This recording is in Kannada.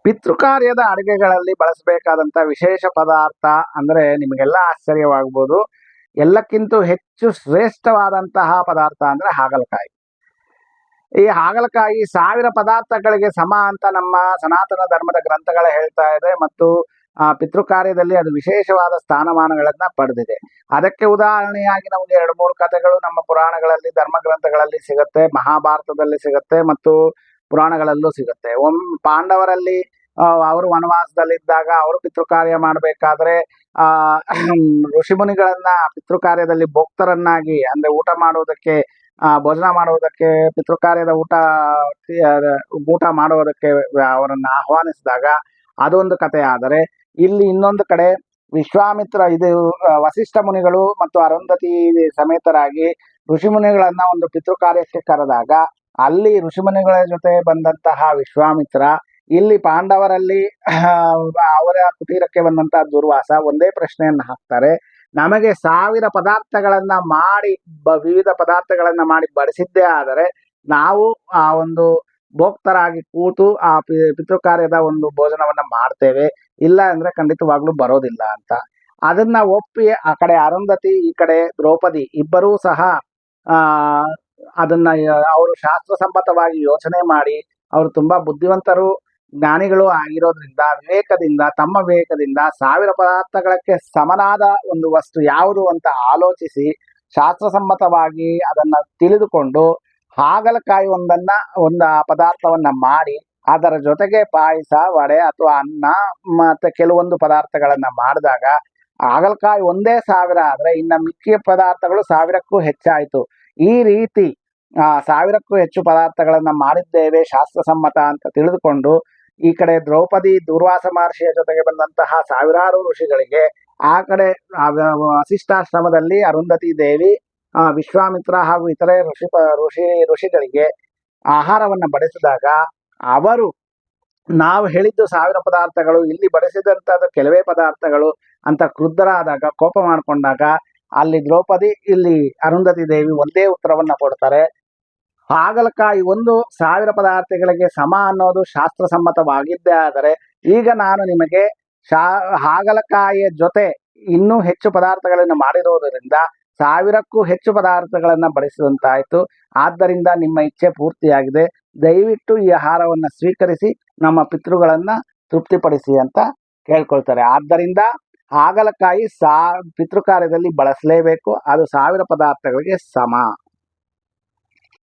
ಪಿತೃಕಾರ್ಯದ ಅಡುಗೆಗಳಲ್ಲಿ ಬಳಸಬೇಕಾದಂಥ ವಿಶೇಷ ಪದಾರ್ಥ ಅಂದರೆ ನಿಮಗೆಲ್ಲ ಆಶ್ಚರ್ಯವಾಗ್ಬೋದು. ಎಲ್ಲಕ್ಕಿಂತ ಹೆಚ್ಚು ಶ್ರೇಷ್ಠವಾದಂತಹ ಪದಾರ್ಥ ಅಂದರೆ ಹಾಗಲಕಾಯಿ. ಈ ಹಾಗಲಕಾಯಿ 1000 ಪದಾರ್ಥಗಳಿಗೆ ಸಮ ಅಂತ ನಮ್ಮ ಸನಾತನ ಧರ್ಮದ ಗ್ರಂಥಗಳ ಹೇಳ್ತಾ ಇದೆ ಮತ್ತು ಪಿತೃಕಾರ್ಯದಲ್ಲಿ ಅದು ವಿಶೇಷವಾದ ಸ್ಥಾನಮಾನಗಳನ್ನ ಪಡೆದಿದೆ. ಅದಕ್ಕೆ ಉದಾಹರಣೆಯಾಗಿ ನಮಗೆ 2-3 ಕಥೆಗಳು ನಮ್ಮ ಪುರಾಣಗಳಲ್ಲಿ, ಧರ್ಮ ಗ್ರಂಥಗಳಲ್ಲಿ ಸಿಗುತ್ತೆ, ಮಹಾಭಾರತದಲ್ಲಿ ಸಿಗುತ್ತೆ ಮತ್ತು ಪುರಾಣಗಳಲ್ಲೂ ಸಿಗುತ್ತೆ. ಪಾಂಡವರಲ್ಲಿ ಅವರು ವನವಾಸದಲ್ಲಿದ್ದಾಗ ಅವರು ಪಿತೃಕಾರ್ಯ ಮಾಡಬೇಕಾದ್ರೆ ಋಷಿಮುನಿಗಳನ್ನ ಪಿತೃಕಾರ್ಯದಲ್ಲಿ ಭೋಕ್ತರನ್ನಾಗಿ ಅಂದ್ರೆ ಊಟ ಮಾಡುವುದಕ್ಕೆ ಭೋಜನ ಮಾಡುವುದಕ್ಕೆ ಪಿತೃಕಾರ್ಯದ ಊಟ ಮಾಡುವುದಕ್ಕೆ ಅವರನ್ನು ಆಹ್ವಾನಿಸಿದಾಗ ಅದೊಂದು ಕಥೆ. ಆದರೆ ಇಲ್ಲಿ ಇನ್ನೊಂದು ಕಡೆ ವಿಶ್ವಾಮಿತ್ರ ಇದು ವಸಿಷ್ಠ ಮುನಿಗಳು ಮತ್ತು ಅರುಂಧತಿ ಸಮೇತರಾಗಿ ಋಷಿಮುನಿಗಳನ್ನ ಒಂದು ಪಿತೃಕಾರ್ಯಕ್ಕೆ ಕರೆದಾಗ ಅಲ್ಲಿ ಋಷಿಮುನಿಗಳ ಜೊತೆ ಬಂದಂತಹ ವಿಶ್ವಾಮಿತ್ರ ಇಲ್ಲಿ ಪಾಂಡವರಲ್ಲಿ ಅವರ ಕುಟೀರಕ್ಕೆ ಬಂದಂತಹ ದುರ್ವಾಸ ಒಂದೇ ಪ್ರಶ್ನೆಯನ್ನು ಹಾಕ್ತಾರೆ. ನಮಗೆ 1000 ಪದಾರ್ಥಗಳನ್ನ ಮಾಡಿ ವಿವಿಧ ಪದಾರ್ಥಗಳನ್ನ ಮಾಡಿ ಬಡಿಸಿದ್ದೇ ಆದರೆ ನಾವು ಆ ಒಂದು ಭೋಕ್ತರಾಗಿ ಕೂತು ಆ ಪಿತೃಕಾರ್ಯದ ಒಂದು ಭೋಜನವನ್ನ ಮಾಡ್ತೇವೆ, ಇಲ್ಲ ಅಂದ್ರೆ ಖಂಡಿತವಾಗ್ಲೂ ಬರೋದಿಲ್ಲ ಅಂತ. ಅದನ್ನ ಒಪ್ಪಿ ಆ ಕಡೆ ಅರುಂಧತಿ ಈ ಕಡೆ ದ್ರೌಪದಿ ಇಬ್ಬರೂ ಸಹ ಅದನ್ನ ಅವರು ಶಾಸ್ತ್ರಸಮ್ಮತವಾಗಿ ಯೋಚನೆ ಮಾಡಿ ಅವರು ತುಂಬಾ ಬುದ್ಧಿವಂತರು ಜ್ಞಾನಿಗಳು ಆಗಿರೋದ್ರಿಂದ ತಮ್ಮ ವಿವೇಕದಿಂದ 1000 ಪದಾರ್ಥಗಳಕ್ಕೆ ಸಮನಾದ ಒಂದು ವಸ್ತು ಯಾವುದು ಅಂತ ಆಲೋಚಿಸಿ ಶಾಸ್ತ್ರಸಮ್ಮತವಾಗಿ ಅದನ್ನ ತಿಳಿದುಕೊಂಡು ಹಾಗಲಕಾಯಿ ಒಂದು ಪದಾರ್ಥವನ್ನ ಮಾಡಿ ಅದರ ಜೊತೆಗೆ ಪಾಯಸ, ವಡೆ ಅಥವಾ ಅನ್ನ ಮತ್ತೆ ಕೆಲವೊಂದು ಪದಾರ್ಥಗಳನ್ನ ಮಾಡಿದಾಗ ಹಾಗಲಕಾಯಿ ಒಂದೇ 1000 ಆದ್ರೆ ಇನ್ನ ಮಿಕ್ಕಿಯ ಪದಾರ್ಥಗಳು 1000ಕ್ಕೂ ಹೆಚ್ಚಾಯಿತು. ಈ ರೀತಿ 1000ಕ್ಕೂ ಹೆಚ್ಚು ಪದಾರ್ಥಗಳನ್ನ ಮಾಡಿದ್ದೇವೆ ಶಾಸ್ತ್ರಸಮ್ಮತ ಅಂತ ತಿಳಿದುಕೊಂಡು ಈ ಕಡೆ ದ್ರೌಪದಿ ದುರ್ವಾಸ ಮಹರ್ಷಿಯ ಜೊತೆಗೆ ಬಂದಂತಹ ಸಾವಿರಾರು ಋಷಿಗಳಿಗೆ, ಆ ಕಡೆ ವಸಿಷ್ಠಾಶ್ರಮದಲ್ಲಿ ಅರುಂಧತಿ ದೇವಿ, ವಿಶ್ವಾಮಿತ್ರ ಹಾಗೂ ಇತರೆ ಋಷಿಗಳಿಗೆ ಆಹಾರವನ್ನ ಬಡಿಸಿದಾಗ ಅವರು ನಾವು ಹೇಳಿದ್ದು 1000 ಪದಾರ್ಥಗಳು, ಇಲ್ಲಿ ಬಡಿಸಿದಂಥದ್ದು ಕೆಲವೇ ಪದಾರ್ಥಗಳು ಅಂತ ಕ್ರುದ್ಧರಾದಾಗ, ಕೋಪ ಮಾಡಿಕೊಂಡಾಗ ಅಲ್ಲಿ ದ್ರೌಪದಿ ಇಲ್ಲಿ ಅರುಂಧತಿ ದೇವಿ ಒಂದೇ ಉತ್ತರವನ್ನ ಕೊಡ್ತಾರೆ. ಹಾಗಲಕಾಯಿ 1000 ಪದಾರ್ಥಗಳಿಗೆ ಸಮ ಅನ್ನೋದು ಶಾಸ್ತ್ರಸಮ್ಮತವಾಗಿದ್ದೇ ಆದರೆ ಈಗ ನಾನು ನಿಮಗೆ ಹಾಗಲಕಾಯಿಯ ಜೊತೆ ಇನ್ನೂ ಹೆಚ್ಚು ಪದಾರ್ಥಗಳನ್ನು ಮಾಡಿರೋದರಿಂದ 1000ಕ್ಕೂ ಹೆಚ್ಚು ಪದಾರ್ಥಗಳನ್ನ ಬಡಿಸಿದಂತಾಯ್ತು. ಆದ್ದರಿಂದ ನಿಮ್ಮ ಇಚ್ಛೆ ಪೂರ್ತಿಯಾಗಿದೆ, ದಯವಿಟ್ಟು ಈ ಆಹಾರವನ್ನ ಸ್ವೀಕರಿಸಿ ನಮ್ಮ ಪಿತೃಗಳನ್ನ ತೃಪ್ತಿಪಡಿಸಿ ಅಂತ ಕೇಳ್ಕೊಳ್ತಾರೆ. ಆದ್ದರಿಂದ ಹಾಗಲಕಾಯಿ ಪಿತೃಕಾರ್ಯದಲ್ಲಿ ಬಳಸಲೇಬೇಕು, ಅದು 1000 ಪದಾರ್ಥಗಳಿಗೆ ಸಮ.